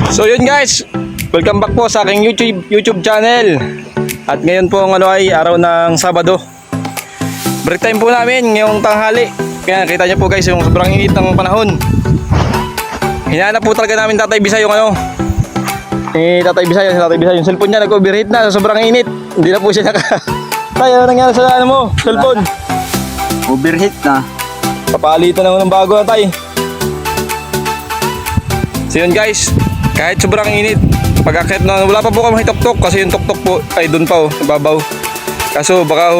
So yun guys, welcome back po sa aking YouTube channel. At ngayon po ang ay araw ng Sabado. Break time po namin ngayong tanghali. Kaya nakita niyo po guys yung sobrang init ng panahon. Hinahanap po talaga namin Tatay Bisay yung Tatay Bisay yung cellphone niya nag-overheat na sa sobrang init. Hindi na po siya Tay, ano nangyari sa mo? Cellphone? Overheat na. Papalitan na ng bago na tay. So yun guys, kahit sobrang init, pag-akit na, wala pa po kami tok-tok kasi yung tok-tok po ay doon pa ibabaw. Kaso baka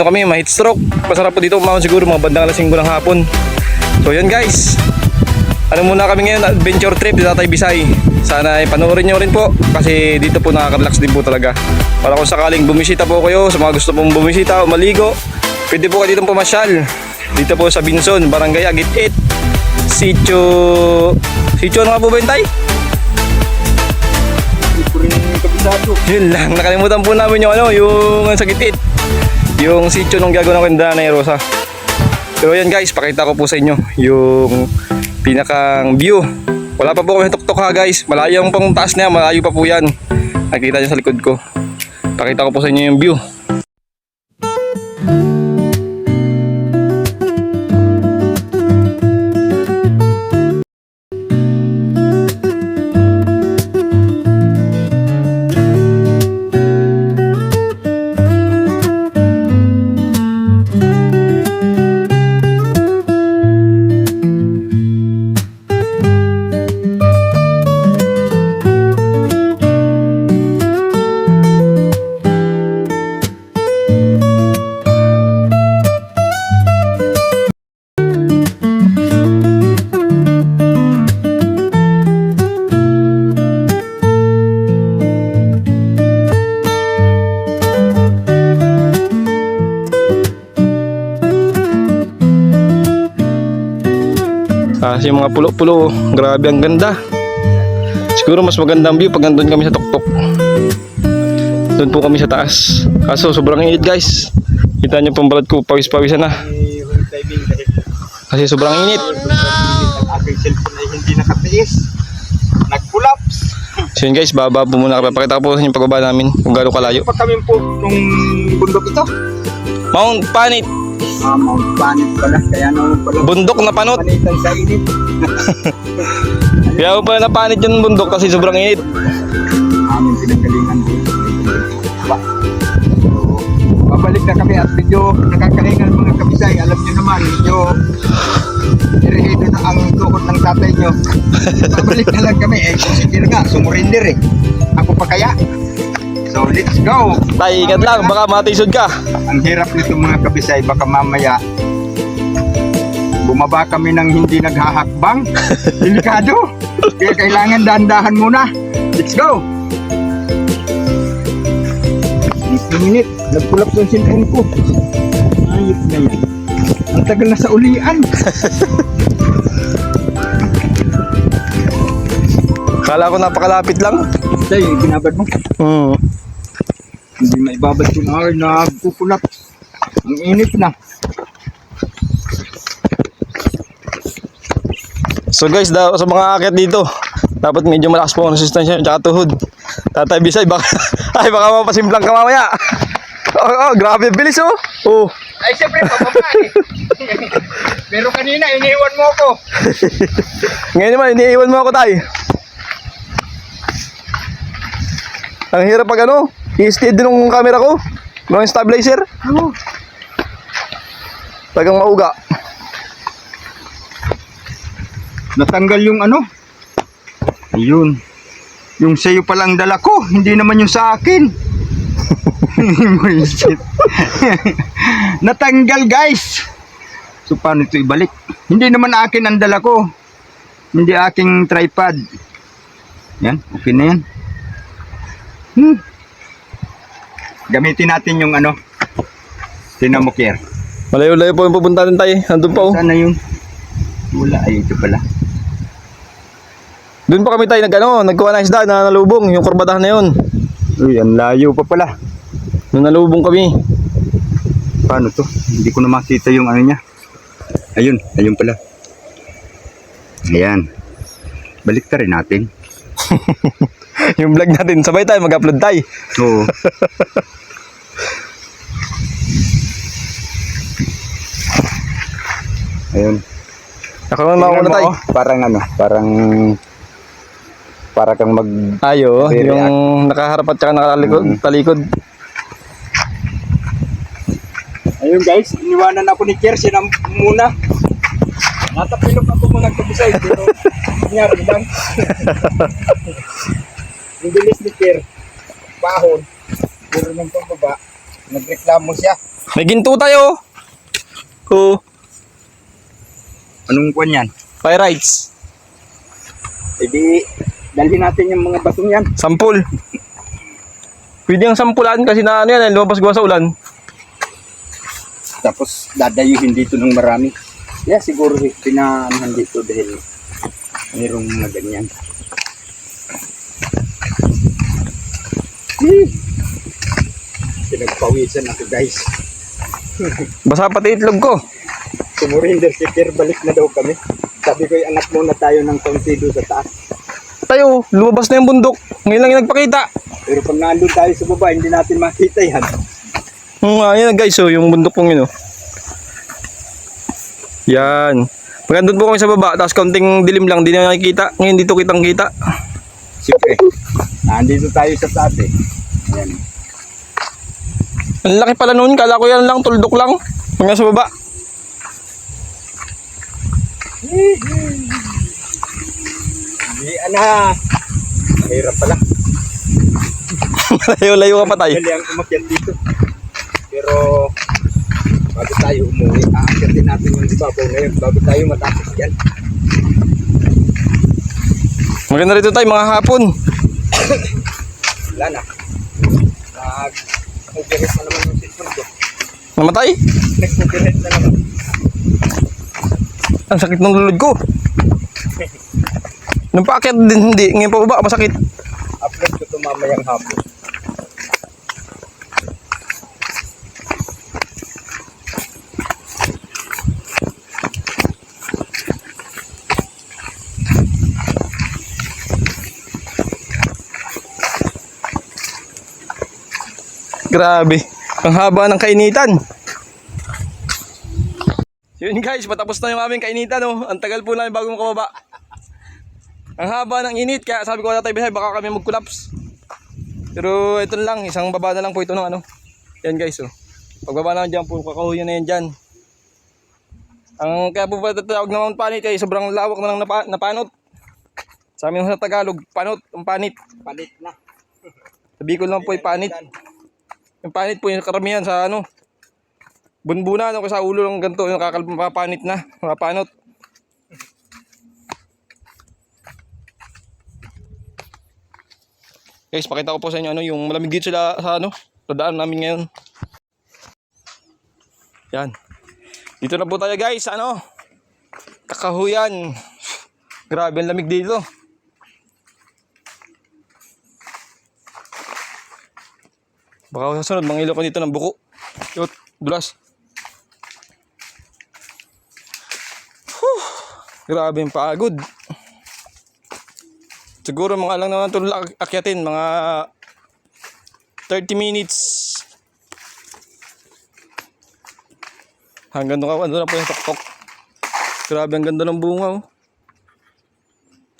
kami, ma-heat stroke. Masarap po dito umahon siguro mga bandang alas 5 ng hapon. So yun guys, muna kami ngayon, adventure trip dito Tatay Bisay. Sana ay panoorin nyo rin po kasi dito po nakaka-relax din po talaga. Para kung sakaling bumisita po kayo, sa mga gusto pong bumisita o maligo, pwede po kayo dito pumasyal. Dito po sa Binson, Barangay Agit 8, Sitio ano nga po ba yun tay? Yun lang, nakalimutan po namin yung yung sa Gitit. Yung sitio nung gagawin ng Quinta na Rosa. Pero yan guys, pakita ko po sa inyo yung pinakang view. Wala pa po kami tok-tok ha guys. Malayo yung pang taas niya, malayo pa po yan. Nakita niyo sa likod ko. Pakita ko po sa inyo yung view. Kasi yung mga pulo-pulo, grabe ang ganda. Siguro mas magandang view pag nandun kami sa tuktok. Doon po kami sa taas. Kaso sobrang init guys. Kita nyo pong balat ko, pawis-pawisan na. Kasi sobrang init. Ang aking cellphone ay hindi nakatiis. Nag-collapse. So yun guys, baba po muna kami. Pakita ko po sa inyo pagbaba namin kung gaano kalayo. Pa kami po nung bundok ito. Mount Panit. Mount Panit pala. Kaya naman pala. Bundok na panot. Panitan sa init. Kaya po pala napanit yung bundok kasi sobrang init. Aming pinagalingan din. So, babalik na kami at medyo nakakahingan mga kabisay. Alam nyo naman, medyo irrihito na ang tuhod ng tatay nyo. Babalik na lang kami. Consider nga, sumurinder Ako pa kaya? So let's go. Tay, ingat lang, baka matisod ka. Ang hirap nito mga kabisay, baka mamaya bumaba kami ng hindi naghahakbang. Delikado. Kaya kailangan dahan-dahan muna. Let's go. Next minute, nag-collapse yung cellphone ko. Ayop na yan. Ang tagal na sa ulian. Kala ko napakalapit lang. Tay, binabad mo. Hindi maibabad yung hour na kukulap. Ang init na. So guys, sa mga aakyat dito, dapat medyo malakas po ang resistensya at tuhod. Tatay Bisay, baka mapasimplang ka mamaya. Grabe bilis oh. Ay, siyempre, pababa Pero kanina, iniwan mo ako. Ngayon naman, iniiwan mo ako tay. Ang hirap pag i-steady din ng camera ko. Ng stabilizer. Tagang mauga. Natanggal yung Ayun. Yung sa'yo palang dala ko, hindi naman yung sa akin. Natanggal guys. So paano ito ibalik? Hindi naman akin ang dala ko. Hindi aking tripod. Yan, okay na yan. Gamitin natin yung Tinamokir. Malayo-layo po yung pupunta din tayo. Nandun pa Sana yun? Wala, ay ito pala. Doon pa kami tayo nagkuha ng isda na nalubong, yung kurbadahan na yun. Uy, ang layo pa pala. Nung nalubong kami. Paano to? Hindi ko na makita yung niya. Ayun pala. Ayan. Balik ta rin natin. Yung vlog natin, sabay tayo, mag-upload tayo. Oo. Ayun. Ako naman mauna Tingnan mo, tayo. oh, para kang Ayo, Very yung nakaharap at saka nakatalikod, talikod. Ayun guys, iniwanan ako ni Kier, siya muna. Natapilok ako mga kabisay, pero nangyari lang. Ang bilis ni Kier, pahon, pero nung pababa, nagreklamo siya. May ginto tayo. Oh, Anong kwan yan? pyrites. E di, dalhin natin yung mga basong yan. Sampul. Pwede yung sampulan kasi na ano yan, lumabas gawa sa ulan. Tapos dadayuhin dito ng marami. Yeah, siguro pinaanahan dito dahil mayroong mga ganyan. Pinagpawisan ako guys. Basa pati itlog ko. Sumurinder si Pierre, balik na daw kami. Sabi ko, anak muna tayo ng konti doon sa taas. Tayo, lumabas na yung bundok. Ngayon lang yung nagpakita. Pero pag nandun tayo sa baba, hindi natin makita yan. Ayan guys, oh, yung bundok pong yun. Oh. Yan. Pag andun po kami sa baba, tapos kaunting dilim lang, di na nakikita. Ngayon dito kitang kita. Siyempre, nandito tayo sa taas eh. Ayan. Ang laki pala noon, kala ko yan lang, tuldok lang. Hanggang sa baba. Hindi, ana. Mahirap pala. Layo-layo ka pa tayo. Dali ang umakyat dito. Pero, bago tayo umuwi, aakyatin natin yung ibabaw ngayon bago tayo matapos yan. Maganda rito tayo mga hapon. Wala na. Nag-overheat na naman yung cellphone ko. Namatay? Nag-overheat na naman. Ang sakit ng lulod ko. Nung paakyat din hindi, ngayon pa baba, masakit. Upload ko ito mamayang hapon. Grabe. Ang haba ng kainitan. Yun guys, patapos na yung aming kainitan. Oh. Ang tagal po namin bago makababa. Ang haba ng init, kaya sabi ko wala tayo bihay, baka kami mag-collapse. Pero ito na lang, isang baba na lang po ito ng ano. Yan guys, oh. Pagbaba naman dyan po, kakahuyan na yan dyan. Ang kaya po pala tatawag na Mount Panit ay sobrang lawak na lang na panot. Sa amin sa Tagalog, panot, ang panit. Palit na. Sabi ko lang po ay panit. Yung panit po yung karamihan sa ano. Bunbuna, ano, sa ulo ng ganito, yung kakalpapanit na, mapanot. Guys, pakita ko po sa inyo ano, yung malamig dito sila sa ano, sa daan namin ngayon. Yan. Dito na po tayo guys, ano, kakahuyan. Grabe ang lamig dito. Baka sa sunod, mangilo ko dito ng buko. Yot, dulas. Grabe yung pagod. Siguro mga lang naman ito akyatin, mga 30 minutes. Hanggang doon na po yung tuktok. Grabe ang ganda ng bunga. Oh.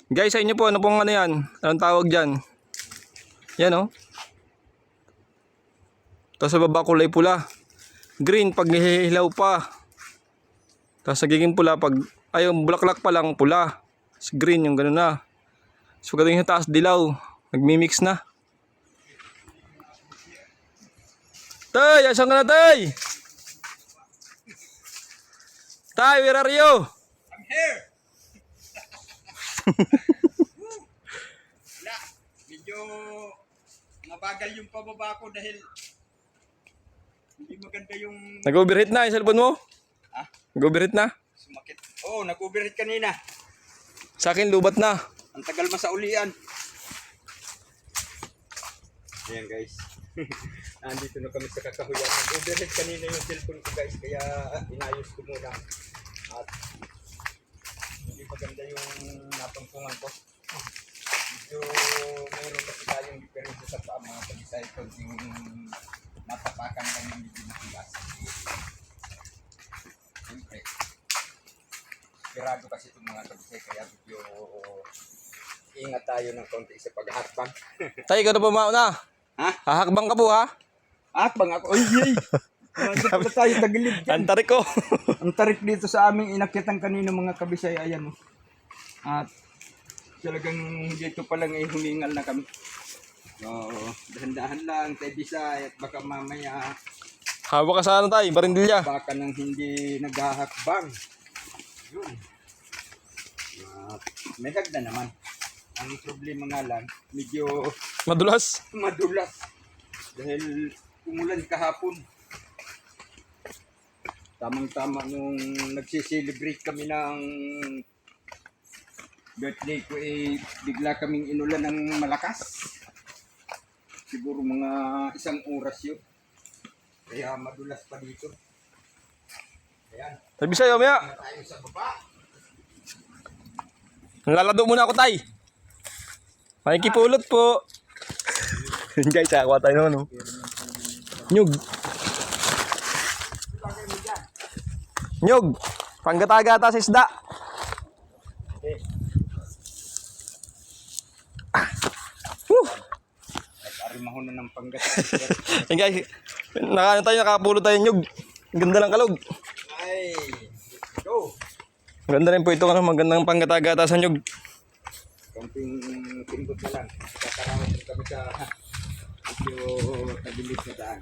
Guys, sa inyo po, ano pong ano yan? Anong tawag dyan? Yan oh. Tapos sa baba kulay pula. Green pag hihilaw pa. Tapos nagiging pula pag, ay yung bulaklak pa lang pula. Tapos green yung gano'n na. So pagdating sa taas dilaw, nagmi-mix na. Tay, asan ka na tay? Tay, where are you? I'm here! Wala, medyo mabagal yung pababa ko dahil hindi maganda yung... Nag-overheat na yung cellphone mo? Ha? Nag-overheat na? Sumakit. Oo, nag-overheat kanina. Sa akin, lubat na. Ang tagal masaulian. Ayan guys. Nandito na kami sa kakahuyan. Nag-overheat kanina yung cellphone ko guys. Kaya inayos ko muna. At hindi maganda yung napangpungan ko. Medyo ay konting natapakan lang ng medyo matigas. Siyempre, pirado kasi itong mga kabisay, kaya medyo ingat tayo ng konti sa paghakbang. Tay, ikaw na po mauna. Ha? Hahakbang ka po ha. Hakbang ako. Ay, yay! Hindi pala tayo tagilid dyan. Ang tarik ko. Ang tarik dito sa aming inakyatan kanina mga kabisay, ayan oh. At talagang dito pa lang ay humingal na kami. So, dahan-dahan lang, tayo Bisay, at baka mamaya Hawak ka sa ano tay, barindilya. baka nang hindi naghahakbang. Yun. At may hagda naman. Ang problema nga lang, medyo Madulas. madulas. Dahil umulan kahapon. Tamang-tama nung nagsiselebrate kami ng birthday ko bigla kaming inulan ng malakas. Siguro mga 1 oras yun. Kaya madulas pa dito. Ayan. Tay Bisay, maya. Tayo sa baba. Lalado muna ako tay. Makikipulot po. Guys, akawa tayo naman oh. Nyug. Nyug. Panggata-gata sa isda. Okay. Nag-arimaho na ng panggat. Yan guys, nakapulot tayo nyug. Ang ganda ng kalog. Ay, go. Maganda rin po ito, magandang panggata-gata sa nyug. Konting timbot na lang. Kakarawat ko kami sa medyo tagilid na daan.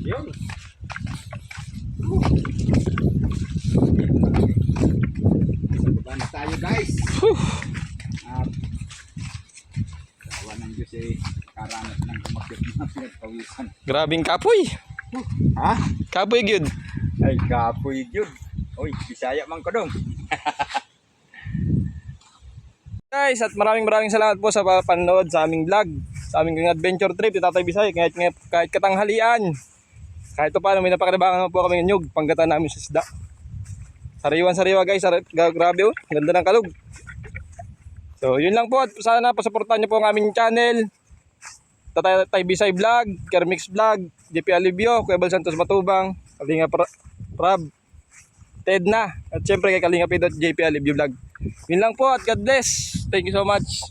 Yun. Sa baba na tayo guys. At awa ng Diyos karanat ng kumakit na pinagpawisan. Grabing kapoy. Ha? Kapoy gyud. Ay, kapoy yun. Uy, Bisaya man ko dong. Guys, at maraming salamat po sa panood sa aming vlog, sa aming adventure trip ni Tatay Bisay. Kahit katanghalian, kahit pa paano may napakinabangan po kami ng nyug, panggatan namin sa isda. Sariwan-sariwa guys, grabe oh, ganda ng kalog. So yun lang po, at sana pasuportahan niyo po ang aming channel, Tatay Bisay Vlog, Kermix Vlog, JP Alivio, Kuya Bal Santos Matubang, Kalinga Prab, Ted na, at syempre kay Kalinga Pidot, JP Alivio Vlog. Yun lang po at God bless. Thank you so much.